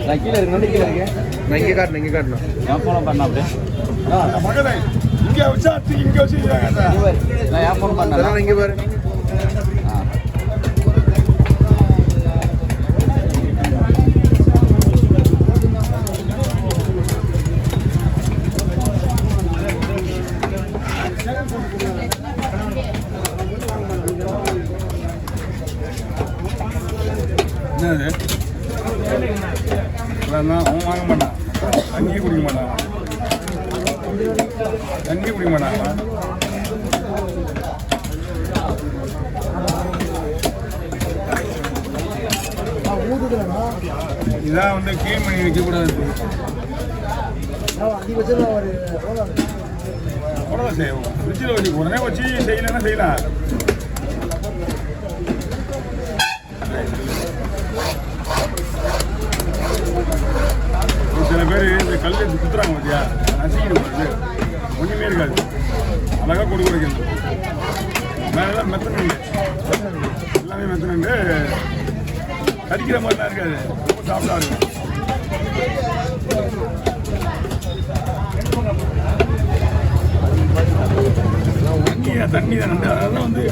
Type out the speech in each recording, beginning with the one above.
நான் கீழே இருக்கு நண்டு கீழே இருக்கேன். நான் இங்கே காட்டணும் நான் ஃபோன் பண்ண அப்படியே மகனே இங்கே வச்சா இங்கே வச்சுக்கிறாங்க. நான் ஏன் ஃபோன் பண்ணேன் இங்கே பாரு. என்னது அவன் வாங்க மாட்டான். தண்ணி குடிக்க மாட்டான். இதான் வந்து கிளீன் பண்ணி வைக்கக்கூடாது. அவ்வளோதான் செய்வோம். ஃப்ரிட்ஜில் வச்சு உடனே வச்சு செய்யலைன்னா செய்யலாம். சில பேர் இந்த கல் எடுத்து குத்துறாங்க பார்த்தியா, நசிக்கிடுவாங்க. ஒன்றுமே இருக்காது. அழகாக கொடுக்க வைக்கணும். மேலாம் மெத்தனுண்டு, எல்லாமே மெத்தனுண்டு. கடிக்கிற மாதிரிலாம் இருக்காது. ரொம்ப சாப்பிட்டா இருக்கும். தண்ணி தான் நண்டு. அதெல்லாம் வந்து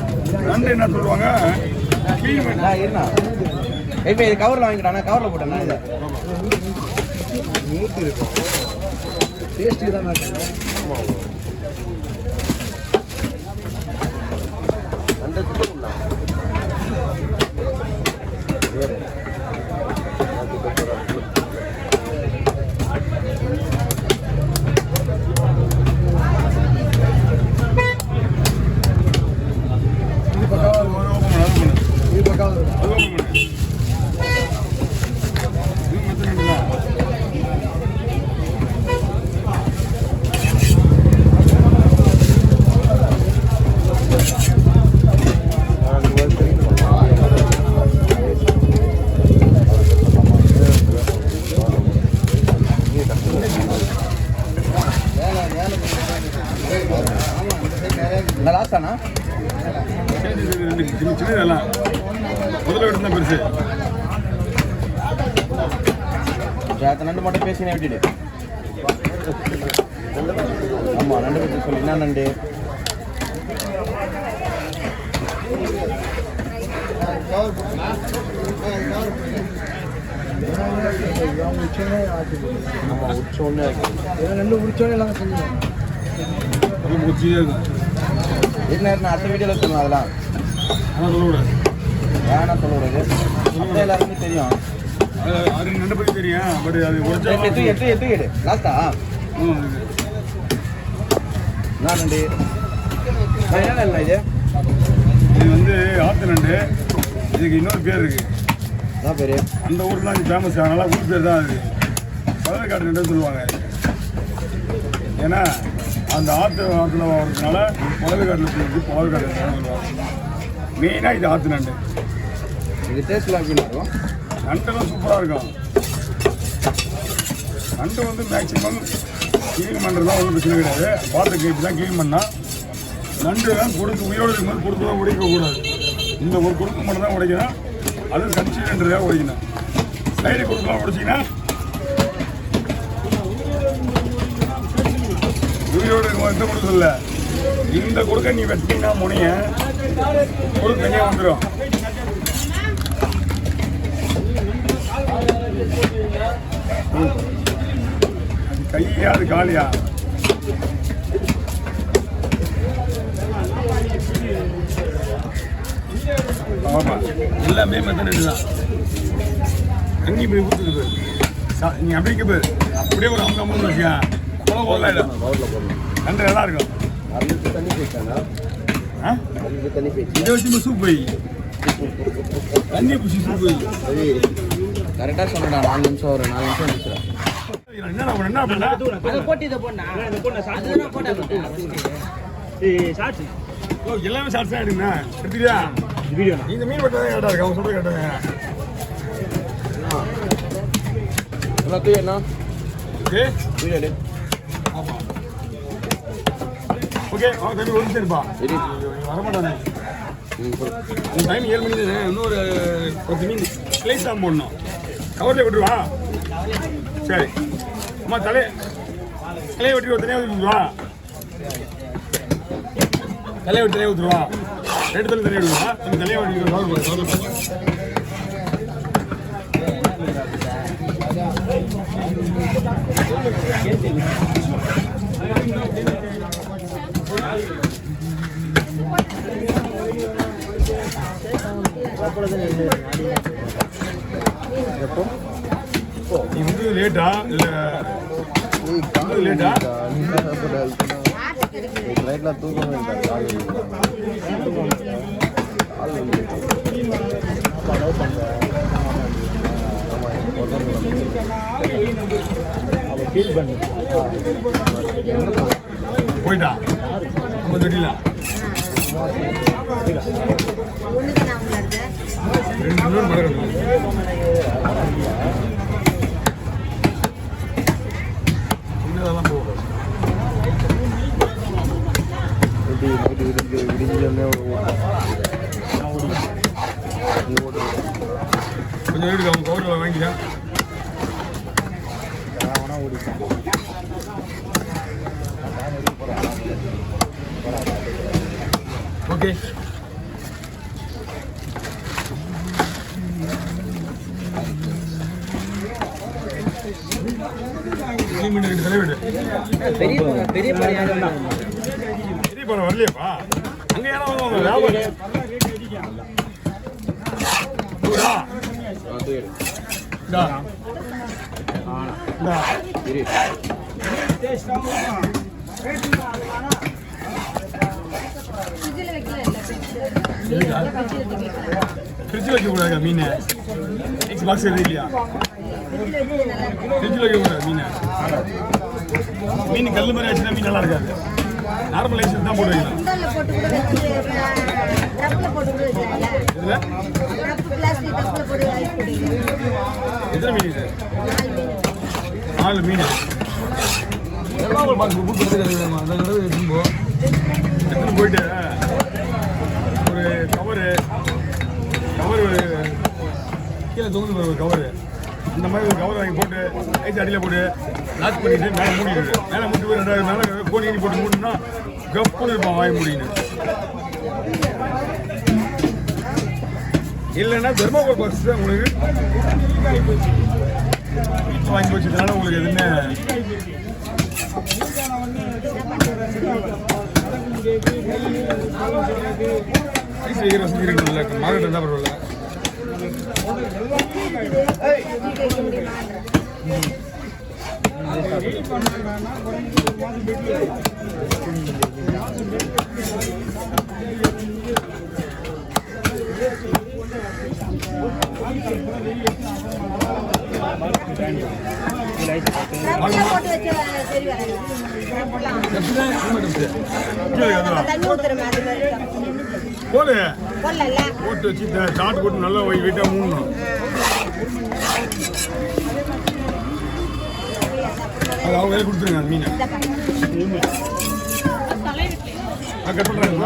நண்டு என்ன சொல்லுவாங்க, கிளீன் பண்ணா இருந்தா இப்போ இது கவரில் வாங்கிட்டானா, கவரில் போட்டேன்னா இதை நீட்டு இருக்கும். டேஸ்ட்டு தான் லாஸ்டானா சின்னதெல்லாம் முதல்ல எடுத்து தான் பெருசு. நண்டு மட்டும் பேசினே விட்டுடு. ஆமாம் நண்டு பற்றி சொல்லி என்ன நண்டு உச்சோன்னே ரெண்டு உரிச்சோன்னே எல்லாம் செஞ்சோம். என்ன அடுத்த வீடியோவில் சொல்லணும். அதெல்லாம் சொல்லக்கூடாது. ஏன்னா சொல்லக்கூடாது. அப்படியே எல்லாருமே தெரியும். அது நண்டு பற்றி தெரியும். பட் அது எட்டு லாஸ்டா நான் நண்டு என்ன இல்லை இது வந்து ஆற்று நண்டு. இதுக்கு இன்னொரு பேர் இருக்கு. அதான் பேர் அந்த ஊர் தான் ஃபேமஸ். அதனால ஊர் பேர் தான் அது பழக்காட்டு நண்டு சொல்லுவாங்க. ஏன்னா அந்த ஆற்றுல வர்றதுனால பழக்காட்டில் பழக்காட்டு சொல்லுவாங்க. மெயினாக இது ஆற்று நண்டு. இது டேஸ்ட்லாம் எப்படி இருக்கும்? நண்டெல்லாம் சூப்பராக இருக்கும். நண்டு வந்து மேக்சிமம் க்ளீன் பண்ணுறது தான் ஒன்றும் பிரச்சனை கிடையாது. பார்த்துக்கு இப்படி தான் க்ளீன் பண்ணால் நண்டு தான் கொடுக்கு உயிரோடு இருக்கும்போது கொடுத்து தான் உடைக்கக்கூடாது. இந்த ஒரு கொடுக்கு மட்டும் தான் உடைக்கணும். அது கன்சிடென்ட்காக உடைக்கணும். சைடு கொடுக்கலாம் உடைச்சிங்கன்னா உயிரோடு இருக்கும். எந்த கொடுக்கு இல்லை. இந்த கொடுக்க நீ வெட்டினா முனைய கொடுக்க தனியாக வந்துடும். அது கையா அது காலியா? ஆமாம் எல்லாமே மெத்தனட்டு தான். தண்ணி இப்படி ஊற்றுது பேர். நீ அப்படிக்க பேர் அப்படியே ஒரு 50 வச்சியா அவ்வளோ போடலாம். நண்டு நல்லா இருக்கும். தண்ணி போயிட்டாங்க. இதை வச்சு சூப் போய் தண்ணி பிடிச்சி சூப் போய் கரெக்டாக சொன்னா 4 நிமிஷம் ஒரு 4 நிமிஷம் முடிச்சிடும். என்ன பண்ணா எல்லாமே ஷார்ட்ஸ் தான் எடுங்கண்ணா. எடுத்துக்கியா வீடியோ? இந்த மீன் மட்டும் தான் கரெக்டாக இருக்கு. அவங்க சொல்றது கேட்டாங்க. என்ன வீடியோ? ஆமாம் ஓகே. அவன் தம்பி ஒரு நிமிஷம் இருப்பா. வரமாட்டானே. டைம் 7 மணி தானே. இன்னொரு 10 மீன் ஸ்லைஸ் தான் போடணும். கவர்லேயே விட்டுருவா. சரி அம்மா தலையை வெட்டி ஒரு தனியாக ஊற்றுவா. தலையை வெட்டி தனியாக ஊற்றுவா. 2 தலை தனியாக விடுவா. இந்த தலையை வெட்டி நீ வந்து லேட்டா இல்லை லேட்டா நைட்லாம் தூக்கமே போயிட்டா நம்ம தொட்டில 2 நிமிஷம் மறக்கணும். இதெல்லாம் போகும் கொஞ்சம் வீட்டுக்கு அவங்க கவரில் வாங்கிட்டேன். ஓகே மீன் 2 தலை விடு. பெரிய பெரிய படம் வரலையாப்பா? அங்கே ஏன்னா வாங்க வியாபாரம் ஃப்ரிட்ஜில் வைக்கக்கூடாது மீன். எக்ஸ் பாக்ஸ் எதுவும் இல்லையா? ஃப்ரிட்ஜில் வைக்கக்கூடாது மீன் கல் மாதிரி ஆச்சுன்னா மீன் நல்லா இருக்காது. நார்மல் ஐஸ் தான் போட்டு வைக்கலாம். எத்தனை மீன் இது? 4 மீன். எடுத்துன்னு போயிட்டு ஒரு கவரு கீழே தொங்குது ஒரு கவரு. இந்த மாதிரி ஒரு கவர் வாங்கி போட்டு ஐஸ் அடியில் போட்டு லாக் பண்ணிட்டு மேலே மூடிடுது. மேலே மூடி போய் 2 மேலே கோணி போட்டு மூடினா கப்புன்னு இருப்பான் வாங்கி முடியுன்னு. இல்லைன்னா தெர்மாகோல் பாக்ஸ் தான் உங்களுக்கு வாங்கி வச்சதுனால உங்களுக்கு எதுவுமே ஐஸ் வைக்கிற வசதி இருக்குல்ல. மார்க்கெட் இருந்தால் பரவாயில்ல. போட்டு வச்சு சாட் போட்டு நல்லா வெயிட்டாக மூடணும். அது அவங்க வேலை கொடுத்துருங்க அந்த மீனை. கட் பண்ணுறாங்க.